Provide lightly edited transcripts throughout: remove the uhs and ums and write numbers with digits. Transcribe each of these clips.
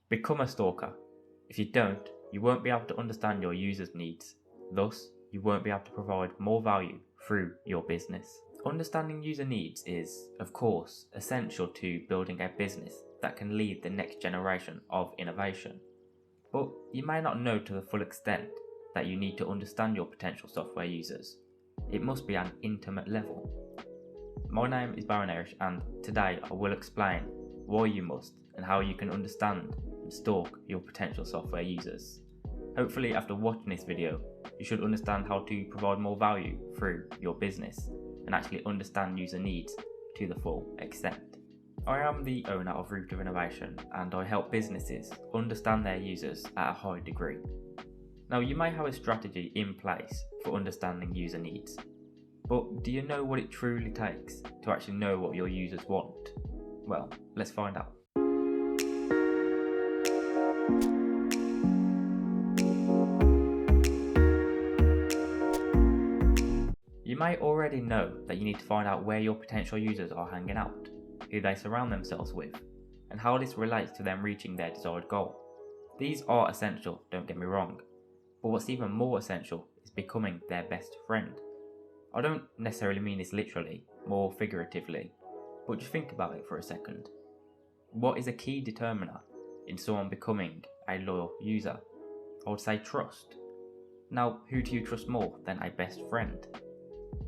Become a stalker. If you don't, you won't be able to understand your users' needs. Thus, you won't be able to provide more value through your business. Understanding user needs is, of course, essential to building a business that can lead the next generation of innovation. But you may not know to the full extent that you need to understand your potential software users. It must be an intimate level. My name is Baron Erish, and today I will explain why you must and how you can understand and stalk your potential software users. Hopefully after watching this video, you should understand how to provide more value through your business and actually understand user needs to the full extent. I am the owner of Root of Innovation, and I help businesses understand their users at a high degree. Now, you may have a strategy in place for understanding user needs, but do you know what it truly takes to actually know what your users want? Well, let's find out. You may already know that you need to find out where your potential users are hanging out, who they surround themselves with, and how this relates to them reaching their desired goal. These are essential, don't get me wrong, but what's even more essential is becoming their best friend. I don't necessarily mean this literally, more figuratively, but just think about it for a second. What is a key determiner in someone becoming a loyal user? I would say trust. Now, who do you trust more than a best friend?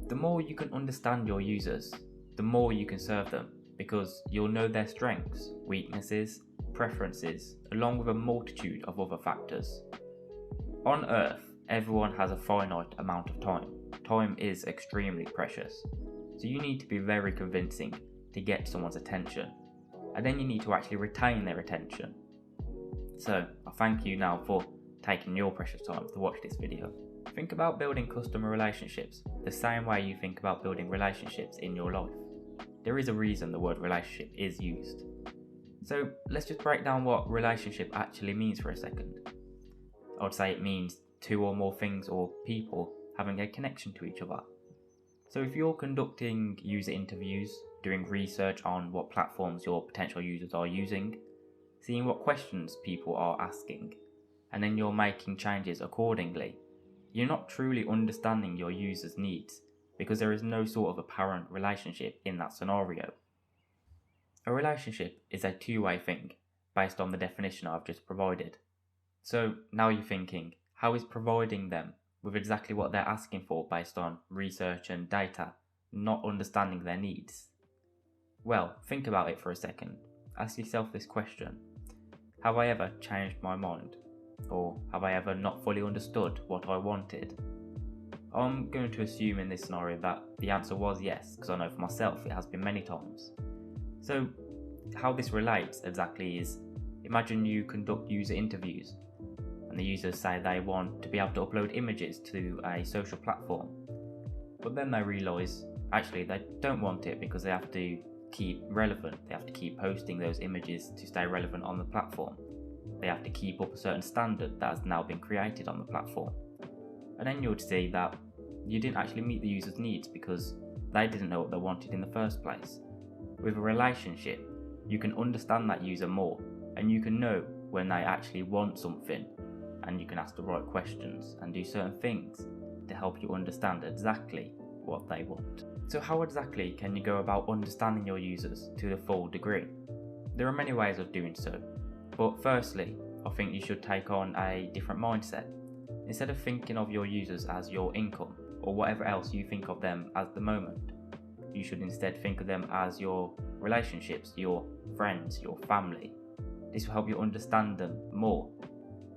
The more you can understand your users, the more you can serve them, because you'll know their strengths, weaknesses, preferences, along with a multitude of other factors. On Earth, everyone has a finite amount of time. Time is extremely precious, so you need to be very convincing to get someone's attention, and then you need to actually retain their attention. So, I thank you now for taking your precious time to watch this video. Think about building customer relationships the same way you think about building relationships in your life. There is a reason the word relationship is used. So let's just break down what relationship actually means for a second. I would say it means two or more things or people having a connection to each other. So if you're conducting user interviews, doing research on what platforms your potential users are using, seeing what questions people are asking, and then you're making changes accordingly, you're not truly understanding your users' needs because there is no sort of apparent relationship in that scenario. A relationship is a two-way thing based on the definition I've just provided. So now you're thinking, how is providing them with exactly what they're asking for based on research and data not understanding their needs? Well, think about it for a second. Ask yourself this question. Have I ever changed my mind? Or have I ever not fully understood what I wanted? I'm going to assume in this scenario that the answer was yes, because I know for myself it has been many times. So how this relates exactly is, imagine you conduct user interviews and the users say they want to be able to upload images to a social platform, but then they realise actually they don't want it because they have to keep relevant, they have to keep posting those images to stay relevant on the platform. They have to keep up a certain standard that has now been created on the platform. And then you would see that you didn't actually meet the user's needs because they didn't know what they wanted in the first place. With a relationship, you can understand that user more, and you can know when they actually want something, and you can ask the right questions and do certain things to help you understand exactly what they want. So how exactly can you go about understanding your users to the full degree? There are many ways of doing so. But firstly, I think you should take on a different mindset. Instead of thinking of your users as your income or whatever else you think of them at the moment, you should instead think of them as your relationships, your friends, your family. This will help you understand them more.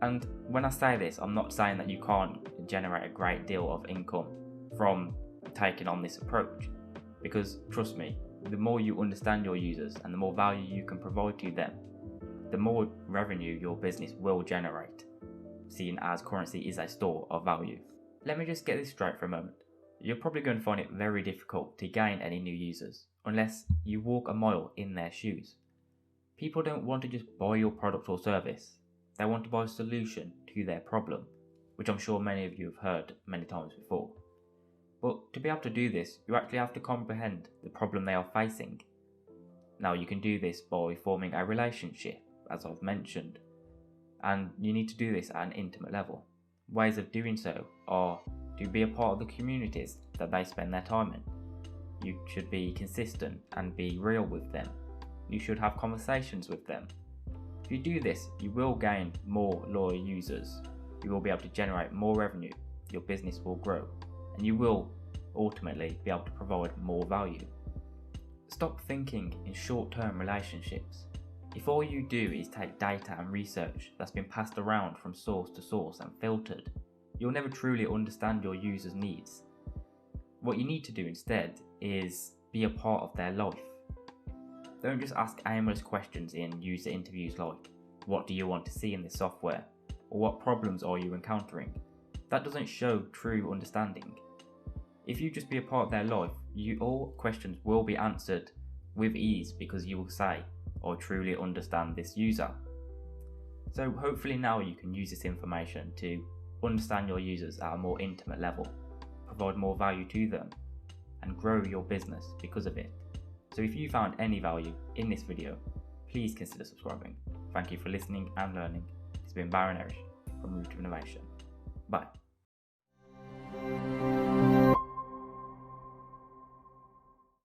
And when I say this, I'm not saying that you can't generate a great deal of income from taking on this approach, because trust me, the more you understand your users and the more value you can provide to them, the more revenue your business will generate, seeing as currency is a store of value. Let me just get this straight for a moment. You're probably going to find it very difficult to gain any new users unless you walk a mile in their shoes. People don't want to just buy your product or service, they want to buy a solution to their problem, which I'm sure many of you have heard many times before. But to be able to do this, you actually have to comprehend the problem they are facing. Now you can do this by forming a relationship, as I've mentioned, and you need to do this at an intimate level. Ways of doing so are to be a part of the communities that they spend their time in. You should be consistent and be real with them. You should have conversations with them. If you do this, you will gain more loyal users. You will be able to generate more revenue. Your business will grow, and you will ultimately be able to provide more value. Stop thinking in short-term relationships. If all you do is take data and research that's been passed around from source to source and filtered, you'll never truly understand your users' needs. What you need to do instead is be a part of their life. Don't just ask aimless questions in user interviews like, what do you want to see in this software? Or what problems are you encountering? That doesn't show true understanding. If you just be a part of their life, all questions will be answered with ease because you will say, I truly understand this user. So hopefully now you can use this information to understand your users at a more intimate level, provide more value to them, and grow your business because of it. So if you found any value in this video, please consider subscribing. Thank you for listening and learning. It's been Baron Erish from Root of Innovation. Bye.